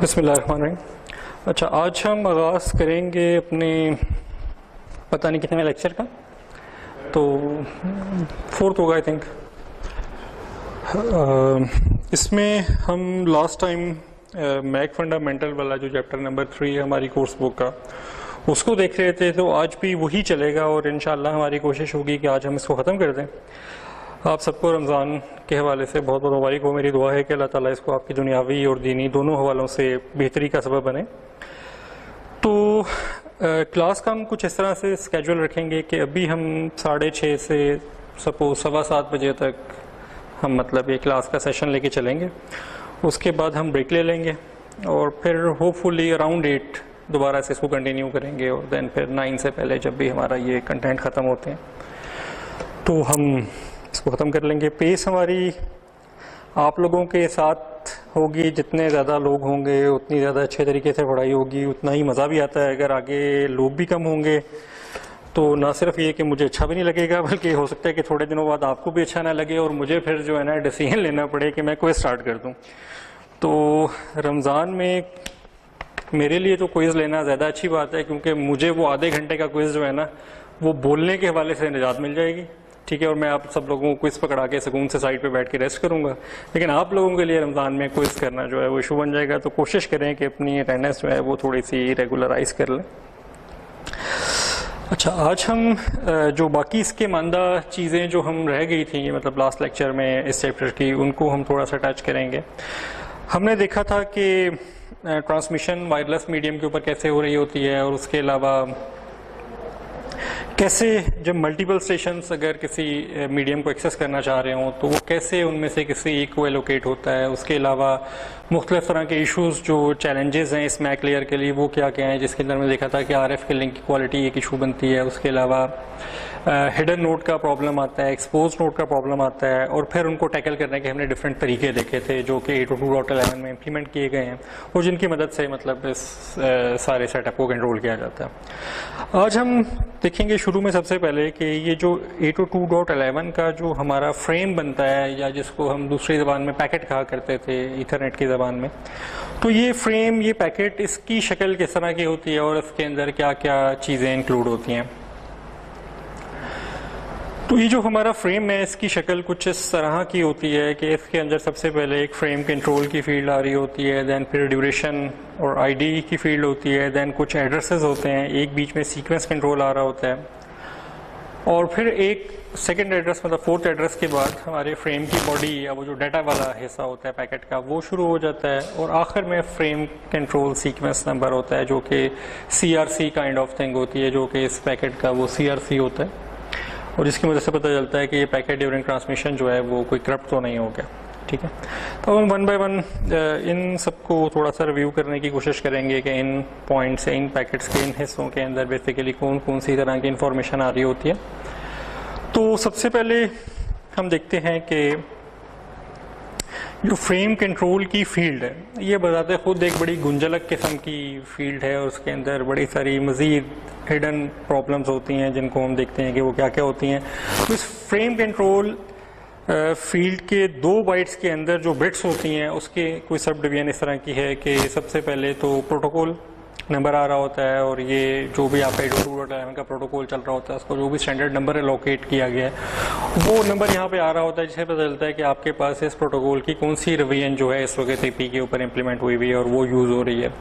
बिस्मिल्लाहिर्रहमानिर्रहीम। अच्छा, आज हम आगाज़ करेंगे अपने पता नहीं कितने लेक्चर का, तो फोर्थ होगा आई थिंक। इसमें हम लास्ट टाइम मैक फंडामेंटल वाला जो चैप्टर नंबर 3 है हमारी कोर्स बुक का, उसको देख रहे थे, तो आज भी वही चलेगा और इंशाअल्लाह हमारी कोशिश होगी कि आज हम इसको ख़त्म कर दें। आप सबको रमज़ान के हवाले से बहुत बहुत मुबारक हो। मेरी दुआ है कि अल्लाह ताला इसको आपकी दुनियावी और दीनी दोनों हवालों से बेहतरी का सबब बने। तो क्लास का हम कुछ इस तरह से स्केड्यूल रखेंगे कि अभी हम 6:30 से सपोज 7:15 बजे तक हम मतलब ये क्लास का सेशन लेके चलेंगे। उसके बाद हम ब्रेक ले लेंगे और फिर होपफुली अराउंड 8 दोबारा से इसको कंटिन्यू करेंगे और देन फिर 9 से पहले जब भी हमारा ये कंटेंट ख़त्म होते हैं तो हम इसको ख़त्म कर लेंगे। पेस हमारी आप लोगों के साथ होगी, जितने ज़्यादा लोग होंगे उतनी ज़्यादा अच्छे तरीके से पढ़ाई होगी, उतना ही मज़ा भी आता है। अगर आगे लोग भी कम होंगे तो ना सिर्फ ये कि मुझे अच्छा भी नहीं लगेगा, बल्कि हो सकता है कि थोड़े दिनों बाद आपको भी अच्छा ना लगे और मुझे फिर जो है ना डिसीजन लेना पड़े कि मैं क्विज़ स्टार्ट कर दूँ। तो रमज़ान में मेरे लिए तो क्विज़ लेना ज़्यादा अच्छी बात है, क्योंकि मुझे वो आधे घंटे का क्विज़ जो है ना वो बोलने के हवाले से निजात मिल जाएगी, ठीक है। और मैं आप सब लोगों को क्विज़ पकड़ा के सुकून से साइड पे बैठ के रेस्ट करूंगा। लेकिन आप लोगों के लिए रमज़ान में क्विज़ करना जो है वो इशू बन जाएगा, तो कोशिश करें कि अपनी अटेंडेंस जो है वो थोड़ी सी रेगुलराइज कर लें। अच्छा, आज हम जो बाकी इसके मानदा चीज़ें जो हम रह गई थी मतलब लास्ट लेक्चर में इस चैप्टर की, उनको हम थोड़ा सा टच करेंगे। हमने देखा था कि ट्रांसमिशन वायरलेस मीडियम के ऊपर कैसे हो रही होती है, और उसके अलावा कैसे जब मल्टीपल स्टेशंस अगर किसी मीडियम को एक्सेस करना चाह रहे हों तो वो कैसे उनमें से किसी एक को एलोकेट होता है। उसके अलावा मुख्तलिफ तरह के इश्यूज़ जो चैलेंजेस हैं इस मैक लेयर के लिए वो क्या क्या हैं, जिसके अंदर में देखा था कि RF के लिंक की क्वालिटी एक इशू बनती है। उसके अलावा हिडन नोड का प्रॉब्लम आता है, एक्सपोज नोड का प्रॉब्लम आता है, और फिर उनको टैकल करने के हमने डिफरेंट तरीके देखे थे जो कि 802.11 में इम्प्लीमेंट किए गए हैं और जिनकी मदद से मतलब इस सारे सेटअप को कंट्रोल किया जाता है। आज हम देखेंगे शुरू में सबसे पहले कि ये जो 802.11 का जो हमारा फ्रेम बनता है, या जिसको हम दूसरी ज़बान में पैकेट कहा करते थे ईथरनेट की ज़बान में, तो ये फ्रेम, ये पैकेट, इसकी शक्ल किस तरह की होती है और इसके अंदर क्या क्या चीज़ें इंक्लूड होती हैं। तो ये जो हमारा फ्रेम है इसकी शक्ल कुछ इस तरह की होती है कि इसके अंदर सबसे पहले एक फ्रेम कंट्रोल की फील्ड आ रही होती है, देन फिर ड्यूरेशन और आईडी की फील्ड होती है, देन कुछ एड्रेसेस होते हैं, एक बीच में सीक्वेंस कंट्रोल आ रहा होता है, और फिर एक सेकंड एड्रेस मतलब फोर्थ एड्रेस के बाद हमारे फ्रेम की बॉडी या वो जो डाटा वाला हिस्सा होता है पैकेट का वो शुरू हो जाता है, और आखिर में फ्रेम कंट्रोल सीक्वेंस नंबर होता है जो कि CRC काइंड ऑफ थिंग होती है, जो कि इस पैकेट का वो CRC होता है, और जिसकी वजह से पता चलता है कि ये पैकेट ड्यूरिंग ट्रांसमिशन जो है वो कोई करप्ट तो नहीं हो गया, ठीक है। तो हम वन बाय वन इन सबको थोड़ा सा रिव्यू करने की कोशिश करेंगे कि इन पॉइंट्स से, इन पैकेट्स के इन हिस्सों के अंदर बेसिकली कौन कौन सी तरह की इंफॉर्मेशन आ रही होती है। तो सबसे पहले हम देखते हैं कि जो फ्रेम कंट्रोल की फील्ड है ये बताते खुद एक बड़ी गुंजलक किस्म की फील्ड है, और उसके अंदर बड़ी सारी मज़ीद हिडन प्रॉब्लम्स होती हैं जिनको हम देखते हैं कि वो क्या क्या होती हैं। तो इस फ्रेम कंट्रोल फील्ड के 2 बाइट्स के अंदर जो बिट्स होती हैं उसके कोई सब डिवीजन इस तरह की है कि सबसे पहले तो प्रोटोकॉल नंबर आ रहा होता है, और ये जो भी आपका 802.11 का प्रोटोकॉल चल रहा होता है उसको जो भी स्टैंडर्ड नंबर एलोकेट किया गया है वो नंबर यहाँ पे आ रहा होता है, जिससे पता चलता है कि आपके पास इस प्रोटोकॉल की कौन सी रिवीजन जो है इस वक्त IP के ऊपर इम्प्लीमेंट हुई हुई है और वो यूज़ हो रही है।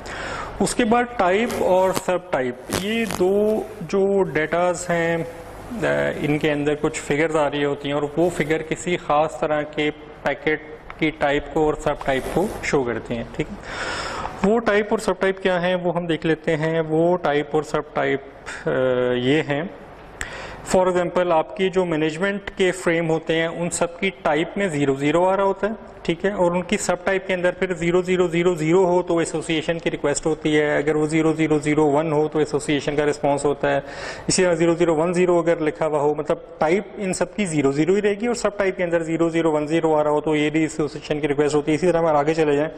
उसके बाद टाइप और सब टाइप, ये 2 जो डेटाज हैं इनके अंदर कुछ फिगर्स आ रही होती हैं, और वो फिगर किसी ख़ास तरह के पैकेट की टाइप को और सब टाइप को शो करती हैं, ठीक है। वो टाइप और सब टाइप क्या हैं वो हम देख लेते हैं। वो टाइप और सब टाइप ये हैं, फॉर एग्जांपल आपकी जो मैनेजमेंट के फ्रेम होते हैं उन सब की टाइप में 00 आ रहा होता है, ठीक है, और उनकी सब टाइप के अंदर फिर 0000 हो तो एसोसिएशन की रिक्वेस्ट होती है, अगर वो 0001 हो तो एसोसिएशन का रिस्पांस होता है, इसी तरह 0010 अगर लिखा हुआ हो, मतलब टाइप इन सब की 00 ही रहेगी, और सब टाइप के अंदर 0010 आ रहा हो तो ये भी एसोसिएशन की रिक्वेस्ट होती है। इसी तरह हम आगे चले जाएं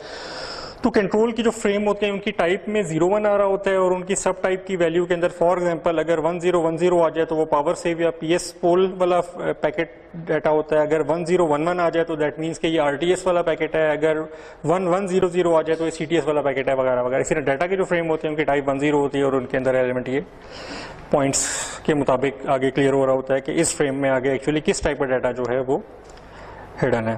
तो कंट्रोल की जो फ्रेम होते हैं उनकी टाइप में 01 आ रहा होता है और उनकी सब टाइप की वैल्यू के अंदर फॉर एग्जांपल अगर 1010 आ जाए तो वो पावर सेव या पीएस पोल वाला पैकेट डाटा होता है, अगर 1011 आ जाए तो दैट मीन्स कि ये आरटीएस वाला पैकेट है, अगर 1100 आ जाए तो ये सीटीएस वाला पैकेट है वगैरह वगैरह। इसी तरह डाटा के जो फ्रेम होते हैं उनकी टाइप 10 होती है और उनके अंदर एलिमेंट ये पॉइंट्स के मुताबिक आगे क्लियर हो रहा होता है कि इस फ्रेम में आगे एक्चुअली किस टाइप का डाटा जो है वो हिडन है।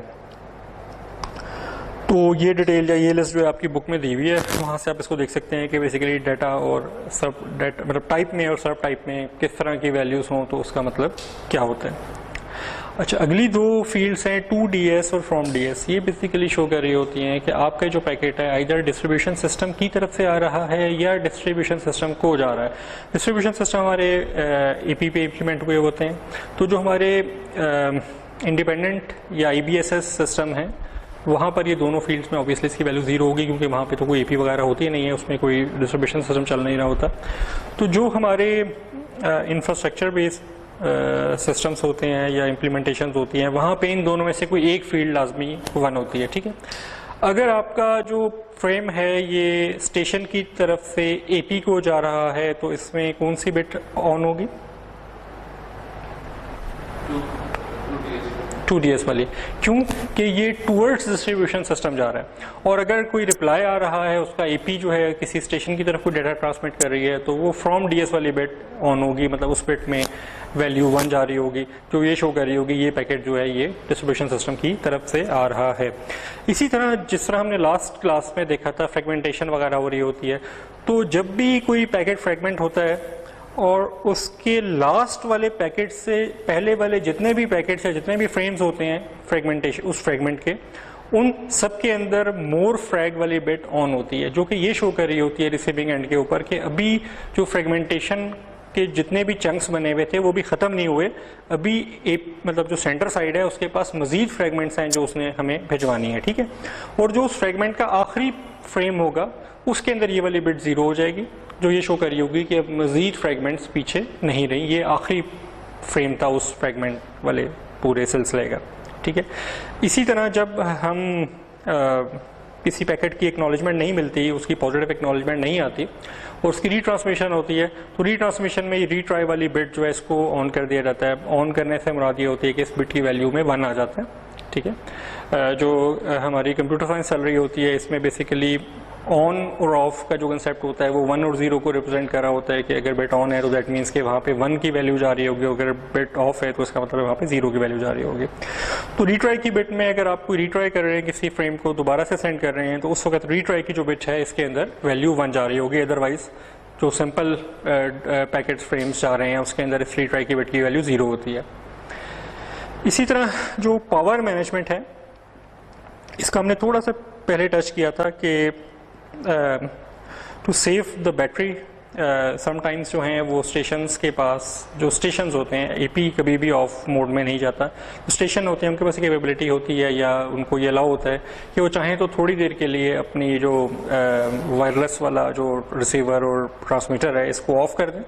तो ये डिटेल या ये लिस्ट जो है आपकी बुक में दी हुई है, वहाँ से आप इसको देख सकते हैं कि बेसिकली डाटा और सब डाटा मतलब टाइप में और सब टाइप में किस तरह की वैल्यूज़ हों तो उसका मतलब क्या होता है। अच्छा, अगली दो फील्ड्स हैं टू DS और फ्रॉम DS। ये बेसिकली शो कर रही होती हैं कि आपका जो पैकेट है आइदर डिस्ट्रीब्यूशन सिस्टम की तरफ से आ रहा है या डिस्ट्रीब्यूशन सिस्टम को जा रहा है। डिस्ट्रीब्यूशन सिस्टम हमारे AP पे इम्प्लीमेंट हुए होते हैं, तो जो हमारे इंडिपेंडेंट या IBSS सिस्टम है वहाँ पर ये दोनों फील्ड्स में ऑब्वियसली इसकी वैल्यू 0 होगी क्योंकि वहाँ पे तो कोई AP वगैरह होती ही नहीं है, उसमें कोई डिस्ट्रीब्यूशन सिस्टम चल नहीं रहा होता। तो जो हमारे इंफ्रास्ट्रक्चर बेस्ड सिस्टम्स होते हैं या इम्प्लीमेंटेशन होती हैं वहाँ पे इन दोनों में से कोई एक फील्ड लाजमी 1 होती है, ठीक है। अगर आपका जो फ्रेम है ये स्टेशन की तरफ से AP को जा रहा है तो इसमें कौन सी बिट ऑन होगी? 2DS वाली। क्यों कि ये टूवर्ड्स डिस्ट्रीब्यूशन सिस्टम जा रहा है और अगर कोई रिप्लाई आ रहा है उसका AP जो है किसी स्टेशन की तरफ कोई डाटा ट्रांसमिट कर रही है तो वो फ्रॉम DS वाली बिट ऑन होगी, मतलब उस बिट में वैल्यू 1 जा रही होगी जो ये शो कर रही होगी ये पैकेट जो है ये डिस्ट्रीब्यूशन सिस्टम की तरफ से आ रहा है। इसी तरह जिस तरह हमने लास्ट क्लास में देखा था फ्रेगमेंटेशन वगैरह हो रही होती है, तो जब भी कोई पैकेट फ्रेगमेंट होता है और उसके लास्ट वाले पैकेट से पहले वाले जितने भी पैकेट्स या जितने भी फ्रेम्स होते हैं फ्रेगमेंटेशन उस फ्रेगमेंट के, उन सब के अंदर मोर फ्रैग वाली बिट ऑन होती है जो कि ये शो कर रही होती है रिसीविंग एंड के ऊपर कि अभी जो फ्रेगमेंटेशन के जितने भी चंक्स बने हुए थे वो भी ख़त्म नहीं हुए, अभी एक मतलब जो सेंटर साइड है उसके पास मजीद फ्रेगमेंट्स हैं जो उसने हमें भिजवानी है, ठीक है। और जो उस फ्रेगमेंट का आखिरी फ्रेम होगा उसके अंदर ये वाली बिट 0 हो जाएगी जो ये शो कर रही होगी कि अब मजीद फ्रेगमेंट्स पीछे नहीं रही, ये आखिरी फ्रेम था उस फ्रेगमेंट वाले पूरे सिलसिले का, ठीक है। इसी तरह जब हम किसी पैकेट की एक्नॉलेजमेंट नहीं मिलती, उसकी पॉजिटिव एक्नॉलेजमेंट नहीं आती और उसकी रीट्रांसमिशन होती है तो रीट्रांसमिशन में रीट्राई वाली बिट जो है इसको ऑन कर दिया जाता है। ऑन करने से मुराद ये होती है कि इस बिट की वैल्यू में 1 आ जाता है, ठीक है। जो हमारी कंप्यूटर साइंस चल रही होती है इसमें बेसिकली ऑन और ऑफ का जो कंसेप्ट होता है वो 1 और 0 को रिप्रेजेंट कर रहा होता है कि अगर बिट ऑन है तो दैट मीन्स कि वहाँ पे 1 की वैल्यू जा रही होगी, अगर बिट ऑफ है तो इसका मतलब वहाँ पे 0 की वैल्यू जा रही होगी। तो रीट्राई की बिट में अगर आप कोई रीट्राई कर रहे हैं किसी फ्रेम को दोबारा से सेंड कर रहे हैं तो उस वक्त रीट्राई की जो बिट है इसके अंदर वैल्यू 1 जा रही होगी, अदरवाइज जो सिंपल पैकेट फ्रेम्स जा रहे हैं उसके अंदर इस रीट्राई की बिट की वैल्यू 0 होती है। इसी तरह जो पावर मैनेजमेंट है इसका हमने थोड़ा सा पहले टच किया था कि to save the battery sometimes जो हैं वो स्टेशंस के पास जो स्टेशंस होते हैं AP कभी भी ऑफ मोड में नहीं जाता, तो स्टेशन होते हैं उनके पास कैपेबिलिटी होती है या उनको ये अलाउ होता है कि वो चाहें तो थोड़ी देर के लिए अपनी जो वायरलेस वाला जो रिसीवर और ट्रांसमीटर है इसको ऑफ कर दें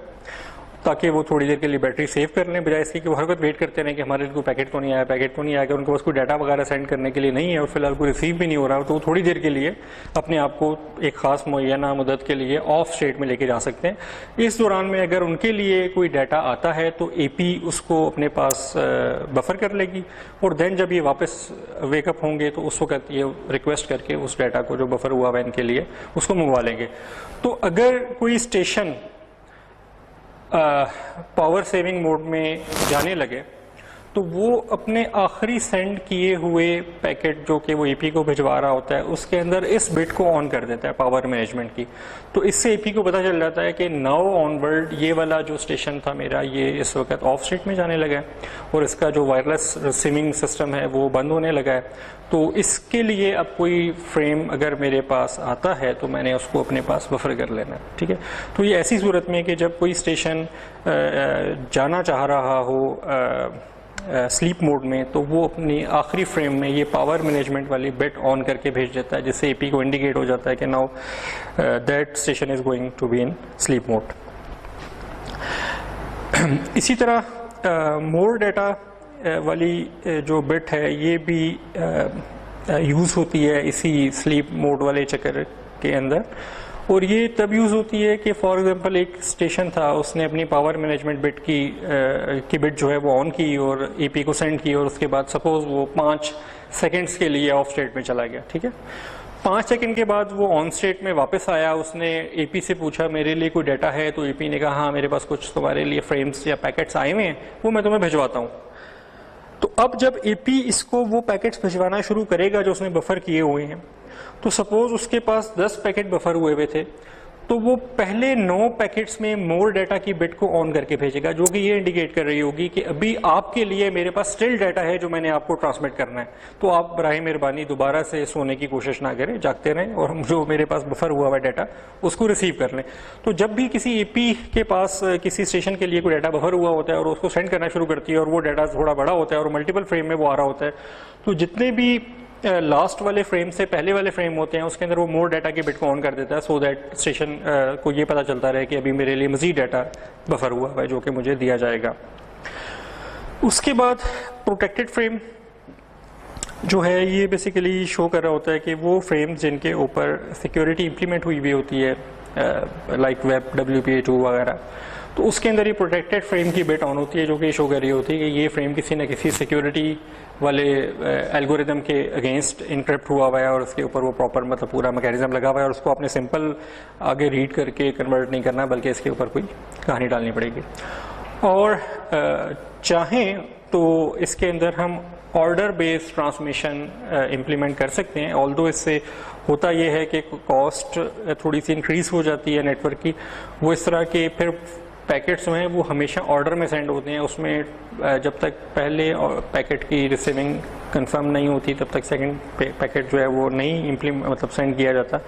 ताकि वो थोड़ी देर के लिए बैटरी सेव कर लें, बजाय इसकी कि वो हर वक्त वेट करते रहें कि हमारे लिए कोई पैकेट तो नहीं आया, पैकेट तो नहीं आया, कि उनके पास कोई डाटा वगैरह सेंड करने के लिए नहीं है और फिलहाल कोई रिसीव भी नहीं हो रहा, तो वो थोड़ी देर के लिए अपने आप को एक ख़ास मुय्यना मुद्दत के लिए ऑफ स्टेट में लेके जा सकते हैं। इस दौरान में अगर उनके लिए कोई डाटा आता है तो AP उसको अपने पास बफर कर लेगी और देन जब ये वापस वेकअप होंगे तो उस वक्त ये रिक्वेस्ट करके उस डाटा को जो बफर हुआ है इनके लिए उसको मंगवा लेंगे। तो अगर कोई स्टेशन पावर सेविंग मोड में जाने लगे तो वो अपने आखिरी सेंड किए हुए पैकेट जो कि वो AP को भिजवा रहा होता है उसके अंदर इस बिट को ऑन कर देता है पावर मैनेजमेंट की। तो इससे AP को पता चल जाता है कि नाउ ऑनवर्ड ये वाला जो स्टेशन था मेरा ये इस वक्त ऑफ स्टेट में जाने लगा है और इसका जो वायरलेस रिसीविंग सिस्टम है वो बंद होने लगा है। तो इसके लिए अब कोई फ्रेम अगर मेरे पास आता है तो मैंने उसको अपने पास बफर कर लेना है, ठीक है। तो ये ऐसी सूरत में कि जब कोई स्टेशन जाना चाह रहा हो स्लीप मोड में तो वो अपनी आखिरी फ्रेम में ये पावर मैनेजमेंट वाली बिट ऑन करके भेज देता है जिससे AP को इंडिकेट हो जाता है कि now that station is going to be in sleep mode. इसी तरह मोर डाटा वाली जो बिट है ये भी यूज़ होती है इसी स्लीप मोड वाले चक्कर के अंदर। और ये तब यूज़ होती है कि फॉर एग्जांपल एक स्टेशन था, उसने अपनी पावर मैनेजमेंट बिट की बिट जो है वो ऑन की और एपी को सेंड की, और उसके बाद सपोज वो 5 सेकंड्स के लिए ऑफ स्टेट में चला गया, ठीक है। 5 सेकंड के बाद वो ऑन स्टेट में वापस आया, उसने एपी से पूछा मेरे लिए कोई डाटा है, तो एपी ने कहा हाँ मेरे पास कुछ तुम्हारे लिए फ्रेम्स या पैकेट्स आए हुए हैं, वो मैं तुम्हें भिजवाता हूँ। तो अब जब एपी इसको वो पैकेट्स भिजवाना शुरू करेगा जो उसने बफर किए हुए हैं, तो सपोज उसके पास 10 पैकेट बफर हुए हुए थे, तो वो पहले 9 पैकेट्स में मोर डाटा की बिट को ऑन करके भेजेगा, जो कि ये इंडिकेट कर रही होगी कि अभी आपके लिए मेरे पास स्टिल डाटा है जो मैंने आपको ट्रांसमिट करना है, तो आप बराए मेहरबानी दोबारा से सोने की कोशिश ना करें, जागते रहें और जो मेरे पास बफर हुआ हुआ डाटा उसको रिसीव कर लें। तो जब भी किसी एपी के पास किसी स्टेशन के लिए कोई डाटा बफर हुआ होता है और उसको सेंड करना शुरू करती है और वो डाटा थोड़ा बड़ा होता है और मल्टीपल फ्रेम में वो आ रहा होता है, तो जितने भी लास्ट वाले फ्रेम से पहले वाले फ्रेम होते हैं उसके अंदर वो मोर डाटा की बिट को ऑन कर देता है, सो दैट स्टेशन को ये पता चलता रहे कि अभी मेरे लिए मजीद डाटा बफर हुआ है जो कि मुझे दिया जाएगा। उसके बाद प्रोटेक्टेड फ्रेम जो है ये बेसिकली शो कर रहा होता है कि वो फ्रेम जिनके ऊपर सिक्योरिटी इंप्लीमेंट हुई होती है, लाइक वेब WPA2 वगैरह, तो उसके अंदर ये प्रोटेक्टेड फ्रेम की बिट ऑन होती है, जो कि शो कर रही होती है कि ये फ्रेम किसी न किसी सिक्योरिटी वाले एल्गोरिदम के अगेंस्ट इनक्रिप्ट हुआ हुआ है और उसके ऊपर वो प्रॉपर मतलब पूरा मैकेनिज्म लगा हुआ है और उसको आपने सिंपल आगे रीड करके कन्वर्ट नहीं करना, बल्कि इसके ऊपर कोई कहानी डालनी पड़ेगी। और चाहें तो इसके अंदर हम ऑर्डर बेस्ड ट्रांसमिशन इम्प्लीमेंट कर सकते हैं, ऑल्दो इससे होता यह है कि कॉस्ट थोड़ी सी इंक्रीज हो जाती है नेटवर्क की। वो इस तरह के फिर पैकेट्स जो हैं वो हमेशा ऑर्डर में सेंड होते हैं, उसमें जब तक पहले पैकेट की रिसीविंग कंफर्म नहीं होती तब तक सेकंड पैकेट जो है वो नहीं मतलब सेंड किया जाता।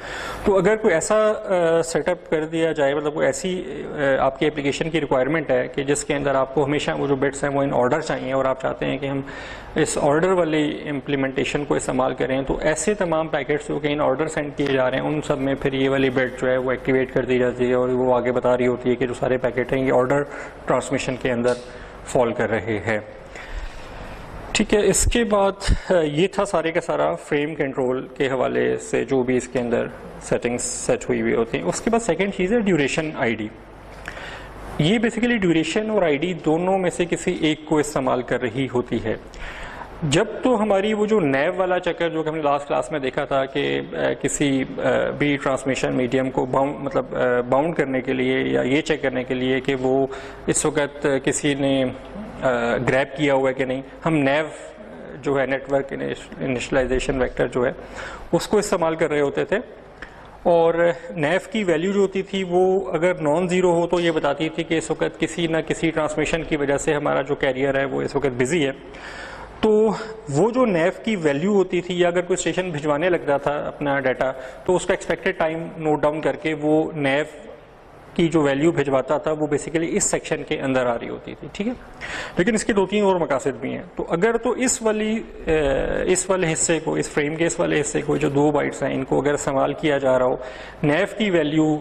तो अगर कोई ऐसा सेटअप कर दिया जाए, मतलब कोई ऐसी आपकी एप्लीकेशन की रिक्वायरमेंट है कि जिसके अंदर आपको हमेशा वो जो बिट्स हैं वो इन ऑर्डर चाहिए और आप चाहते हैं कि हम इस ऑर्डर वाली इम्प्लीमेंटेशन को इस्तेमाल करें, तो ऐसे तमाम पैकेट्स जो कि इन ऑर्डर सेंड किए जा रहे हैं उन सब में फिर ये वाली बिट जो है वो एक्टिवेट कर दी जाती है और वो आगे बता रही होती है कि जो सारे पैकेट हैं ये ऑर्डर ट्रांसमिशन के अंदर फॉल कर रहे हैं। ठीक है, इसके बाद ये था सारे का सारा फ्रेम कंट्रोल के हवाले से जो भी इसके अंदर सेटिंग्स सेट हुई हुई होती हैं। उसके बाद सेकंड चीज़ है ड्यूरेशन आईडी। ये बेसिकली ड्यूरेशन और आईडी दोनों में से किसी एक को इस्तेमाल कर रही होती है। जब तो हमारी वो जो नैव वाला चक्कर जो कि हमने लास्ट क्लास में देखा था कि किसी भी ट्रांसमिशन मीडियम को बाउंड करने के लिए या ये चेक करने के लिए कि वो इस वक्त किसी ने ग्रैब किया हुआ है कि नहीं, हम नैव जो है नेटवर्क इनिशियलाइजेशन वेक्टर जो है उसको इस्तेमाल कर रहे होते थे। और नैव की वैल्यू जो होती थी वो अगर नॉन ज़ीरो हो तो ये बताती थी कि इस वक्त किसी न किसी ट्रांसमिशन की वजह से हमारा जो कैरियर है वो इस वक्त बिजी है। तो वो जो नैव की वैल्यू होती थी या अगर कोई स्टेशन भिजवाने लगता था अपना डाटा तो उसका एक्सपेक्टेड टाइम नोट डाउन करके वो नैव की जो वैल्यू भिजवाता था वो बेसिकली इस सेक्शन के अंदर आ रही होती थी। ठीक है, लेकिन इसके 2-3 और मकासद भी हैं। तो अगर तो इस वाले हिस्से को, इस फ्रेम के इस वाले हिस्से को, जो 2 बाइट्स हैं, इनको अगर इस्तेमाल किया जा रहा हो नैव की वैल्यू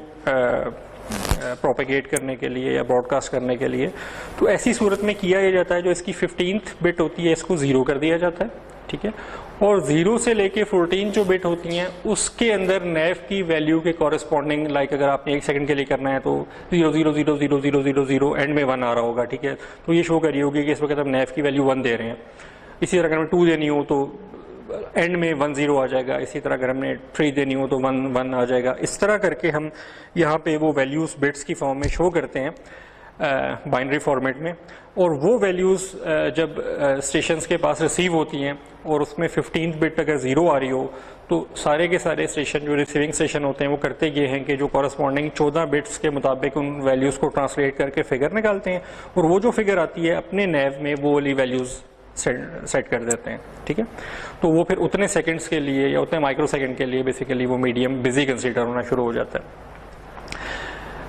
प्रोपेगेट करने के लिए या ब्रॉडकास्ट करने के लिए, तो ऐसी सूरत में किया ये जाता है जो इसकी 15th बिट होती है इसको 0 कर दिया जाता है। ठीक है, और 0 से लेके 14 जो बिट होती हैं उसके अंदर नैव की वैल्यू के कॉरेस्पॉन्डिंग, लाइक अगर आपने 1 सेकंड के लिए करना है तो 0000000 एंड में 1 आ रहा होगा। ठीक है, तो ये शो करी होगी कि इस वक्त हम नैव की वैल्यू 1 दे रहे हैं। इसी तरह अगर हमें 2 देनी हो तो एंड में 10 आ जाएगा। इसी तरह अगर हमने 3 देनी हो तो 1 आ जाएगा। इस तरह करके हम यहाँ पे वो वैल्यूज़ बिट्स की फॉर्म में शो करते हैं बाइनरी फॉर्मेट में। और वो वैल्यूज़ जब स्टेशंस के पास रिसीव होती हैं और उसमें 15th बिट अगर 0 आ रही हो तो सारे के सारे स्टेशन जो रिसीविंग स्टेशन होते हैं वो करते ये हैं कि जो कॉरस्पॉन्डिंग 14 बिट्स के मुताबिक उन वैल्यूज़ को ट्रांसलेट करके फिगर निकालते हैं और वो जो फिगर आती है अपने नैव में वो वाली वैल्यूज़ सेट कर देते हैं। ठीक है, तो वो फिर उतने सेकंड्स के लिए या उतने माइक्रो सेकंड के लिए बेसिकली वो मीडियम बिजी कंसीडर होना शुरू हो जाता है।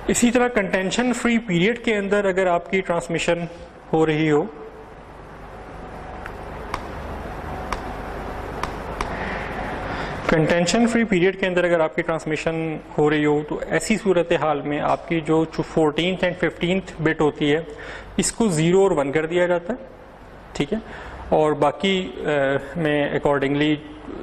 इसी तरह कंटेंशन फ्री पीरियड के अंदर अगर आपकी ट्रांसमिशन हो रही हो, कंटेंशन फ्री पीरियड के अंदर अगर आपकी ट्रांसमिशन हो रही हो तो ऐसी सूरत हाल में आपकी जो 14th एंड 15th बिट होती है इसको 0 और 1 कर दिया जाता है। ठीक है, और बाकी में अकॉर्डिंगली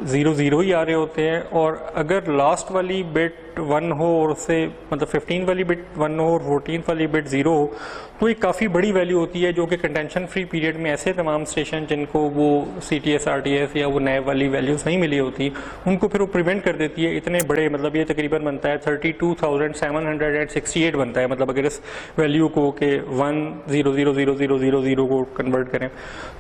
0 0 ही आ रहे होते हैं, और अगर लास्ट वाली बिट 1 हो और उससे मतलब 15 वाली बिट 1 हो और 14 वाली बिट 0 हो, तो एक काफ़ी बड़ी वैल्यू होती है, जो कि कंटेंशन फ्री पीरियड में ऐसे तमाम स्टेशन जिनको वो CTS RTS या वो नैब वाली वैल्यूज़ नहीं मिली होती, उनको फिर वो प्रिवेंट कर देती है। इतने बड़े मतलब ये तकरीबन बनता है 32,768 बनता है, मतलब अगर इस वैल्यू को के 1,0,0,0,0,0 को कन्वर्ट करें,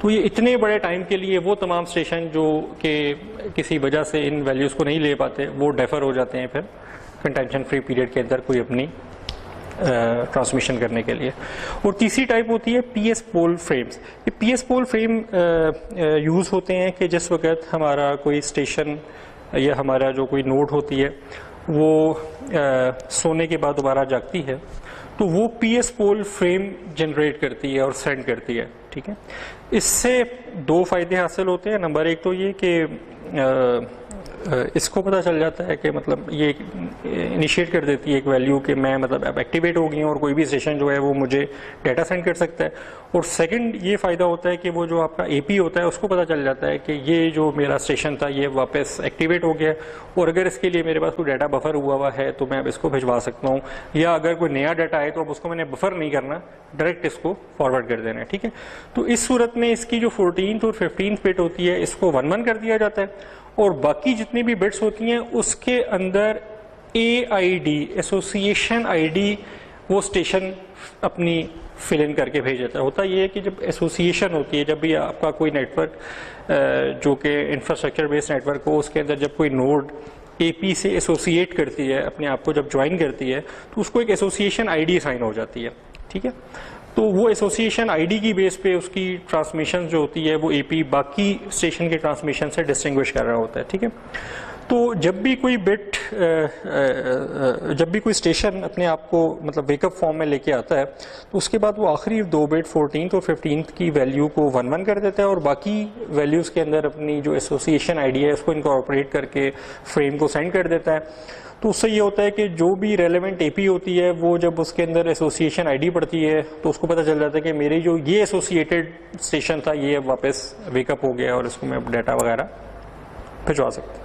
तो ये इतने बड़े टाइम के लिए वो तमाम स्टेशन जो कि किसी वजह से इन वैल्यूज़ को नहीं ले पाते, वो डेफर हो जाते हैं फिर कंटेंशन फ्री पीरियड के अंदर कोई अपनी ट्रांसमिशन करने के लिए। और तीसरी टाइप होती है PS पोल फ्रेम्स। ये PS पोल फ्रेम यूज़ होते हैं कि जिस वक्त हमारा कोई स्टेशन या हमारा जो कोई नोड होती है वो सोने के बाद दोबारा जागती है, तो वो PS पोल फ्रेम जनरेट करती है और सेंड करती है। ठीक है, इससे दो फ़ायदे हासिल होते हैं। नंबर एक तो ये कि इसको पता चल जाता है कि मतलब ये इनिशिएट कर देती है एक वैल्यू कि मैं मतलब अब एक्टिवेट हो गई हूँ और कोई भी स्टेशन जो है वो मुझे डाटा सेंड कर सकता है। और सेकंड ये फ़ायदा होता है कि वो जो आपका AP होता है उसको पता चल जाता है कि ये जो मेरा स्टेशन था ये वापस एक्टिवेट हो गया, और अगर इसके लिए मेरे पास कोई डाटा बफर हुआ है तो मैं अब इसको भिजवा सकता हूँ, या अगर कोई नया डाटा है तो अब उसको मैंने बफर नहीं करना, डायरेक्ट इसको फॉरवर्ड कर देना है। ठीक है, तो इस सूरत में इसकी जो 14th और 15th बिट होती है इसको 1-1 कर दिया जाता है, और बाकी जितनी भी बिट्स होती हैं उसके अंदर AID एसोसिएशन ID वो स्टेशन अपनी फिल इन करके भेज देता है। होता ये है कि जब एसोसिएशन होती है, जब भी आपका कोई नेटवर्क जो कि इंफ्रास्ट्रक्चर बेस्ड नेटवर्क हो, उसके अंदर जब कोई नोड AP से एसोसिएट करती है, अपने आप को जब ज्वाइन करती है, तो उसको एक एसोसिएशन ID साइन हो जाती है। ठीक है, तो वो एसोसिएशन ID की बेस पे उसकी ट्रांसमिशन जो होती है वो AP बाकी स्टेशन के ट्रांसमिशन से डिस्टिंग्विश कर रहा होता है। ठीक है, तो जब भी कोई बिट जब भी कोई स्टेशन अपने आप को मतलब वेकअप फॉर्म में लेके आता है, तो उसके बाद वो आखिरी 2 बिट 14th और 15th की वैल्यू को 1-1 कर देता है, और बाकी वैल्यूज़ के अंदर अपनी जो एसोसिएशन ID है उसको इनकॉर्पोरेट करके फ्रेम को सेंड कर देता है। तो उससे ये होता है कि जो भी रेलेवेंट AP होती है वो जब उसके अंदर एसोसिएशन ID पड़ती है तो उसको पता चल जाता है कि मेरी जो ये एसोसिएटेड स्टेशन था ये अब वापस वेकअप हो गया और इसको मैं अब डाटा वगैरह भिजवा सकता हूँ।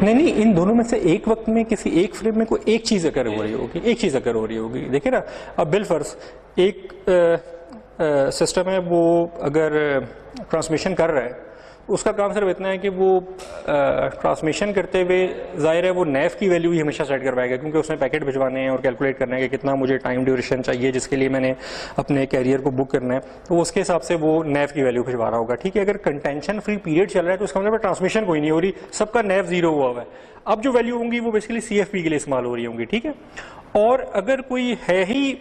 नहीं, इन दोनों में से एक वक्त में किसी एक फ्रेम में कोई एक चीज़ अगर हो रही होगी, एक चीज़ अगर हो रही होगी। देखिए ना, अब बिलफर्ज एक सिस्टम है, वो अगर ट्रांसमिशन कर रहा है, उसका काम सिर्फ इतना है कि वो ट्रांसमिशन करते हुए ज़ाहिर है वो नैफ की वैल्यू ही हमेशा सेट करवाएगा, क्योंकि उसमें पैकेट भिजवाने हैं और कैलकुलेट करना है कि कितना मुझे टाइम ड्यूरेशन चाहिए जिसके लिए मैंने अपने कैरियर को बुक करना है, तो उसके हिसाब से वो नैफ की वैल्यू भिजवा रहा होगा। ठीक है, अगर कंटेंशन फ्री पीरियड चल रहा है तो उसका मतलब ट्रांसमिशन कोई नहीं हो रही, सबका नैफ 0 हुआ है। अब जो वैल्यू होंगी वो बेसिकली CFP के लिए इस्तेमाल हो रही होंगी। ठीक है, और अगर कोई है ही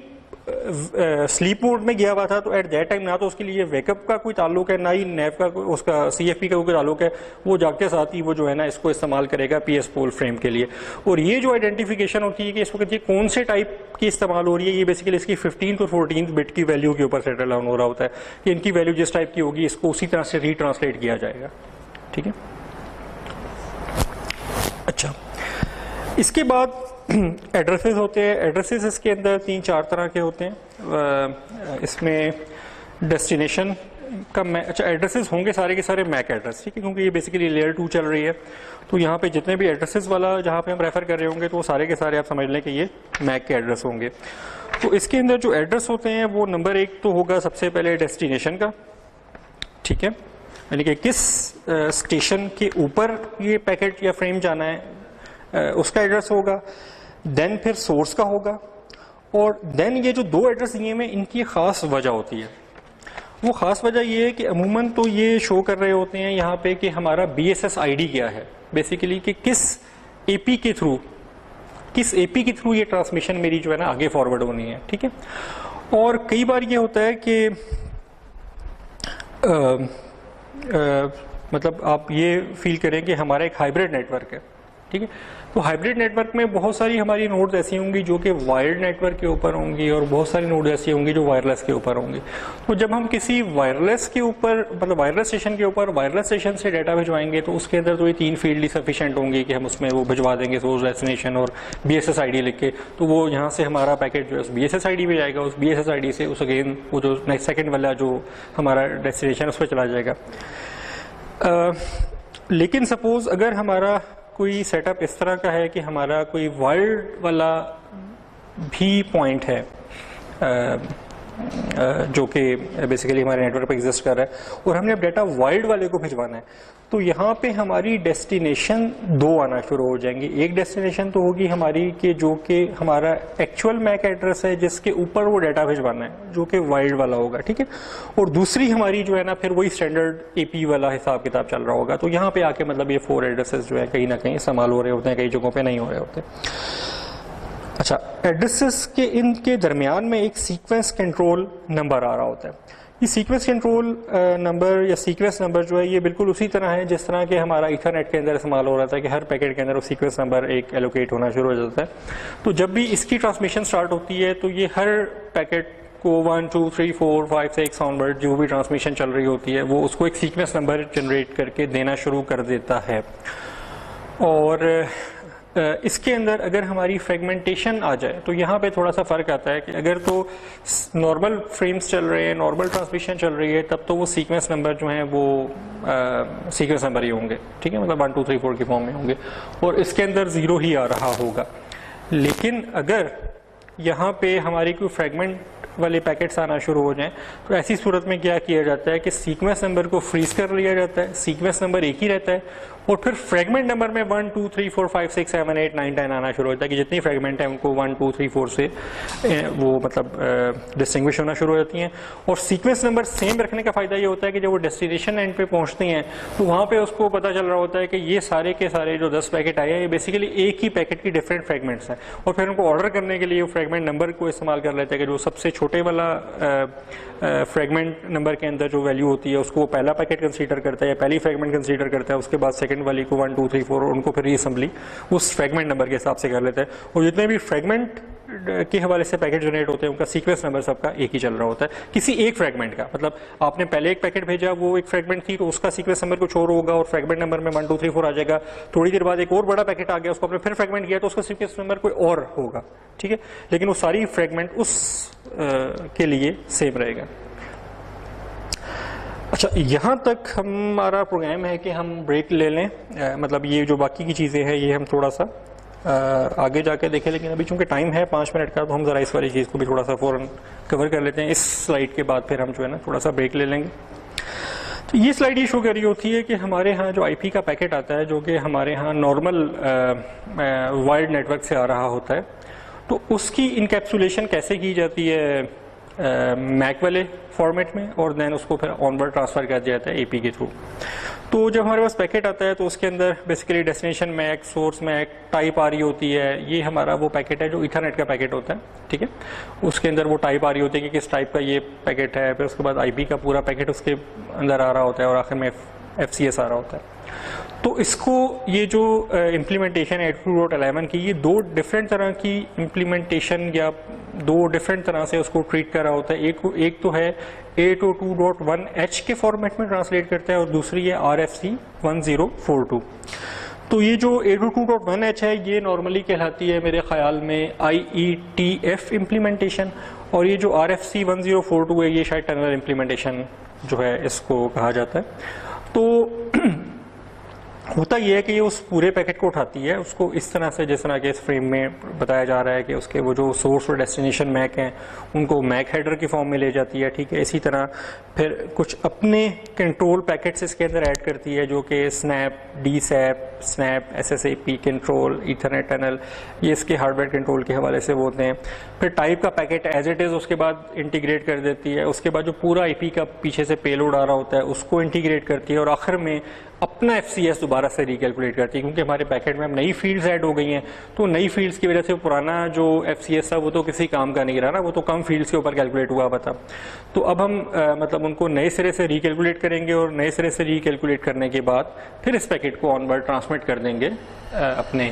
स्लीप मोड में गया हुआ था तो एट दैट टाइम ना तो उसके लिए वेकअप का कोई ताल्लुक है, ना ही नैप का उसका CFP का कोई ताल्लुक है, वो जागते साथ ही वो जो है ना इसको इस्तेमाल करेगा PS पोल फ्रेम के लिए। और ये जो आइडेंटिफिकेशन होती है कि इस वक्त ये कौन से टाइप की इस्तेमाल हो रही है, ये बेसिकली इसकी 15th और 14th बिट की वैल्यू के ऊपर सेटल डाउन हो रहा होता है कि इनकी वैल्यू जिस टाइप की होगी इसको उसी तरह से रीट्रांसलेट किया जाएगा। ठीक है, अच्छा, इसके बाद एड्रेसेस होते हैं। एड्रेसेस इसके अंदर 3-4 तरह के होते हैं। इसमें डेस्टिनेशन का अच्छा एड्रेसेस होंगे सारे के सारे मैक एड्रेस। ठीक है, क्योंकि ये बेसिकली लेयर 2 चल रही है, तो यहाँ पे जितने भी एड्रेसेस वाला जहाँ पे हम रेफर कर रहे होंगे तो वो सारे के सारे आप समझ लें कि ये मैक के एड्रेस होंगे। तो इसके अंदर जो एड्रेस होते हैं वो नंबर 1 तो होगा सबसे पहले डेस्टिनेशन का। ठीक है, यानी कि किस स्टेशन के ऊपर ये पैकेट या फ्रेम जाना है उसका एड्रेस होगा। देन फिर सोर्स का होगा, और देन ये जो 2 एड्रेस दिए में इनकी ख़ास वजह होती है। वो ख़ास वजह ये है कि अमूमन तो ये शो कर रहे होते हैं यहाँ पे कि हमारा BSS ID क्या है, बेसिकली कि किस AP के थ्रू ये ट्रांसमिशन मेरी जो है ना आगे फॉरवर्ड होनी है। ठीक है, और कई बार ये होता है कि मतलब आप ये फील करें कि हमारा एक हाइब्रिड नेटवर्क है। ठीक ठीक है। तो हाइब्रिड नेटवर्क में बहुत सारी हमारी नोड्स ऐसी होंगी जो कि वायर्ड नेटवर्क के ऊपर होंगी और बहुत सारी नोड्स ऐसी होंगी जो वायरलेस के ऊपर होंगी। तो जब हम किसी वायरलेस के ऊपर मतलब वायरलेस स्टेशन के ऊपर वायरलेस स्टेशन से डाटा भिजवाएंगे तो उसके अंदर तो ये 3 फील्ड ही सफिशिएंट होंगी कि हम उसमें वो भिजवा देंगे सोर्स डेस्टिनेशन और BSS ID लिख के। तो वो यहाँ से हमारा पैकेट जो है उस BSS ID पे जाएगा, उस BSS ID से उस अगेन वो जो नेक्स्ट सेकेंड वाला जो हमारा डेस्टिनेशन उस पर चला जाएगा। लेकिन सपोज अगर हमारा कोई सेटअप इस तरह का है कि हमारा कोई वायर्ड वाला भी पॉइंट है जो कि बेसिकली हमारे नेटवर्क पे एग्जिस्ट कर रहा है और हमने अब डाटा वायर्ड वाले को भिजवाना है, तो यहाँ पे हमारी डेस्टिनेशन 2 आना शुरू हो जाएंगी। एक डेस्टिनेशन तो होगी हमारी कि जो कि हमारा एक्चुअल मैक एड्रेस है जिसके ऊपर वो डाटा भिजवाना है जो कि वायर्ड वाला होगा, ठीक है। और दूसरी हमारी जो है ना फिर वही स्टैंडर्ड AP वाला हिसाब किताब चल रहा होगा। तो यहाँ पे आके मतलब ये 4 एड्रेसेस जो है कहीं ना कहीं इस्तेमाल हो रहे होते हैं, कई जगहों पर नहीं हो रहे होते। अच्छा, एड्रेसेस के इनके दरमियान में एक सीक्वेंस कंट्रोल नंबर आ रहा होता है। ये सीक्वेंस कंट्रोल नंबर या सीक्वेंस नंबर जो है ये बिल्कुल उसी तरह है जिस तरह के हमारा ईथरनेट के अंदर इस्तेमाल हो रहा था कि हर पैकेट के अंदर वो सीक्वेंस नंबर एक एलोकेट होना शुरू हो जाता है। तो जब भी इसकी ट्रांसमिशन स्टार्ट होती है तो ये हर पैकेट को 1 2 3 4 5 6 ऑनवर्ड जो भी ट्रांसमिशन चल रही होती है वो उसको एक सीक्वेंस नंबर जनरेट करके देना शुरू कर देता है। और इसके अंदर अगर हमारी फ्रेगमेंटेशन आ जाए तो यहाँ पे थोड़ा सा फ़र्क आता है कि अगर तो नॉर्मल फ्रेम्स चल रहे हैं, नॉर्मल ट्रांसमिशन चल रही है, तब तो वो सीक्वेंस नंबर जो हैं वो सीक्वेंस नंबर ही होंगे, ठीक है, मतलब 1 2 3 4 की फॉर्म में होंगे और इसके अंदर 0 ही आ रहा होगा। लेकिन अगर यहाँ पे हमारी कोई फ्रेगमेंट वाले पैकेट्स आना शुरू हो जाएं तो ऐसी सूरत में क्या किया जाता है कि सीक्वेंस नंबर को फ्रीज कर लिया जाता है, सीक्वेंस नंबर एक ही रहता है और फिर फ्रेगमेंट नंबर में 1 2 3 4 5 6 7 8 9 10 आना शुरू होता है कि जितनी फ्रेगमेंट है उनको 1 2 3 4 से वो मतलब डिस्टिंग्विश होना शुरू हो जाती हैं। और सीक्वेंस नंबर सेम रखने का फ़ायदा ये होता है कि जब वो डेस्टिनेशन एंड पे पहुँचती हैं तो वहाँ पे उसको पता चल रहा होता है कि ये सारे के सारे जो 10 पैकेट आए हैं ये बेसिकली एक ही पैकेट की डिफरेंट फ्रेगमेंट्स हैं। और फिर उनको ऑर्डर करने के लिए वो फ्रेगमेंट नंबर को इस्तेमाल कर लेते हैं कि जो सबसे छोटे वाला फ्रेगमेंट नंबर के अंदर जो वैल्यू होती है उसको पहला पैकेट कंसीडर करता है या पहली फ्रेगमेंट कंसीडर करता है, उसके बाद सेकंड वाली को 1 2 3 4 उनको फिर रीअसेंबली उस फ्रेगमेंट नंबर के हिसाब से कर लेता है। और जितने भी फ्रेगमेंट के हवाले से पैकेट जनरेट होते हैं उनका सीक्वेंस नंबर सबका एक ही चल रहा होता है किसी एक फ्रेगमेंट का। मतलब आपने पहले एक पैकेट भेजा, वो एक फ्रेगमेंट थी तो उसका सीक्वेंस नंबर कुछ और होगा और फ्रेगमेंट नंबर में 1 2 3 4 आ जाएगा। थोड़ी देर बाद एक और बड़ा पैकेट आ गया, उसको आपने फिर फ्रेगमेंट किया तो उसका सीक्वेंस नंबर कोई और होगा, ठीक है, लेकिन वो सारी फ्रेगमेंट उस के लिए सेम रहेगा। अच्छा, यहाँ तक हमारा प्रोग्राम है कि हम ब्रेक ले लें, मतलब ये जो बाकी की चीज़ें हैं ये हम थोड़ा सा आगे जाके देखें, लेकिन अभी चूंकि टाइम है 5 मिनट का तो हम ज़रा इस वाली चीज़ को भी थोड़ा सा फ़ौरन कवर कर लेते हैं। इस स्लाइड के बाद फिर हम जो है ना थोड़ा सा ब्रेक ले लेंगे। तो ये स्लाइड ये शो कर रही होती है कि हमारे यहाँ जो IP का पैकेट आता है जो कि हमारे यहाँ नॉर्मल वायर्ड नेटवर्क से आ रहा होता है, तो उसकी इनकैप्सुलेशन कैसे की जाती है मैक वाले फॉर्मेट में और देन उसको फिर ऑनवर्ड ट्रांसफ़र कर दिया जाता है AP के थ्रू। तो जब हमारे पास पैकेट आता है तो उसके अंदर basically destination MAC, source MAC, type आ रही होती है। ये हमारा वो पैकेट है जो ईथरनेट का पैकेट होता है, ठीक है, उसके अंदर वो टाइप आ रही होती है कि किस टाइप का ये पैकेट है। फिर उसके बाद IP का पूरा पैकेट उसके अंदर आ रहा होता है और आखिर में FCS आ रहा होता है। तो इसको ये जो इम्प्लीमेंटेशन है 802.11 की, ये 2 डिफरेंट तरह की इम्प्लीमेंटेशन या 2 डिफरेंट तरह से उसको ट्रीट कर रहा होता है। एक तो है 802.1h के फॉर्मेट में ट्रांसलेट करता है और दूसरी है RFC 1042। तो ये जो 802.1h है ये नॉर्मली कहलाती है मेरे ख्याल में IETF इम्प्लीमेंटेशन, और ये जो RFC 1042 है ये शायद टनल इम्प्लीमेंटेशन जो है इसको कहा जाता है। तो होता यह है कि ये उस पूरे पैकेट को उठाती है, उसको इस तरह से जिस तरह के इस फ्रेम में बताया जा रहा है कि उसके वो जो सोर्स और डेस्टिनेशन मैक हैं उनको मैक हेडर की फॉर्म में ले जाती है, ठीक है। इसी तरह फिर कुछ अपने कंट्रोल पैकेट्स इसके अंदर ऐड करती है जो कि snap, DSAP, snap, SSAP control, Ethernet tunnel, ये इसके हार्डवेयर कंट्रोल के हवाले से होते हैं। फिर टाइप का पैकेट एज इट इज़ उसके बाद इंटीग्रेट कर देती है। उसके बाद जो पूरा IP का पीछे से पेलोड आ रहा होता है उसको इंटीग्रेट करती है और आखिर में अपना FCS दोबारा से रिकैलकुलेट करती है, क्योंकि हमारे पैकेट में अब नई फील्ड्स ऐड हो गई हैं। तो नई फील्ड्स की वजह से पुराना जो FCS था वो तो किसी काम का नहीं रहा ना, वो तो कम फील्ड्स के ऊपर कैलकुलेट हुआ हुआ था। तो अब हम मतलब उनको नए सिरे से रिकैलकुलेट करेंगे और नए सिरे से रिकैलकुलेट करने के बाद फिर इस पैकेट को ऑनवर्ड ट्रांसमिट कर देंगे अपने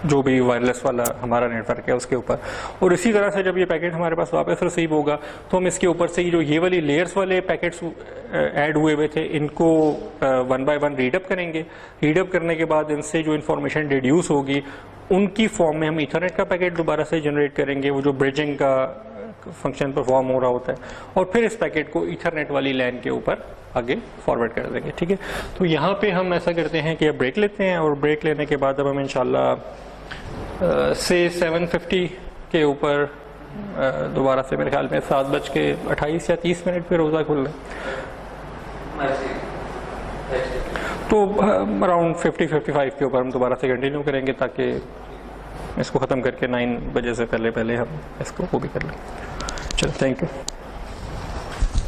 जो भी वायरलेस वाला हमारा नेटवर्क है उसके ऊपर। और इसी तरह से जब ये पैकेट हमारे पास वापस रिसीव होगा तो हम इसके ऊपर से जो ये वाली लेयर्स वाले पैकेट्स ऐड हुए हुए थे इनको 1 बाय 1 रीडअप करेंगे। रीडअप करने के बाद इनसे जो इन्फॉर्मेशन डिड्यूस होगी उनकी फॉर्म में हम ईथरनेट का पैकेट दोबारा से जनरेट करेंगे, वो जो ब्रिजिंग का फंक्शन परफॉर्म हो रहा होता है, और फिर इस पैकेट को ईथरनेट वाली लैन के ऊपर आगे फॉरवर्ड कर देंगे। ठीक है, तो यहाँ पे हम ऐसा करते हैं कि अब ब्रेक लेते हैं, और ब्रेक लेने के बाद अब हम इंशाल्लाह से 7:50 के ऊपर दोबारा से मेरे ख्याल में 7:28 या 30 पे रोज़ा खुल रहा है, तो अराउंड 50-55 के ऊपर हम दोबारा से कंटिन्यू करेंगे ताकि इसको ख़त्म करके 9 बजे से पहले हम इसको वो भी कर लें। चलो, थैंक यू।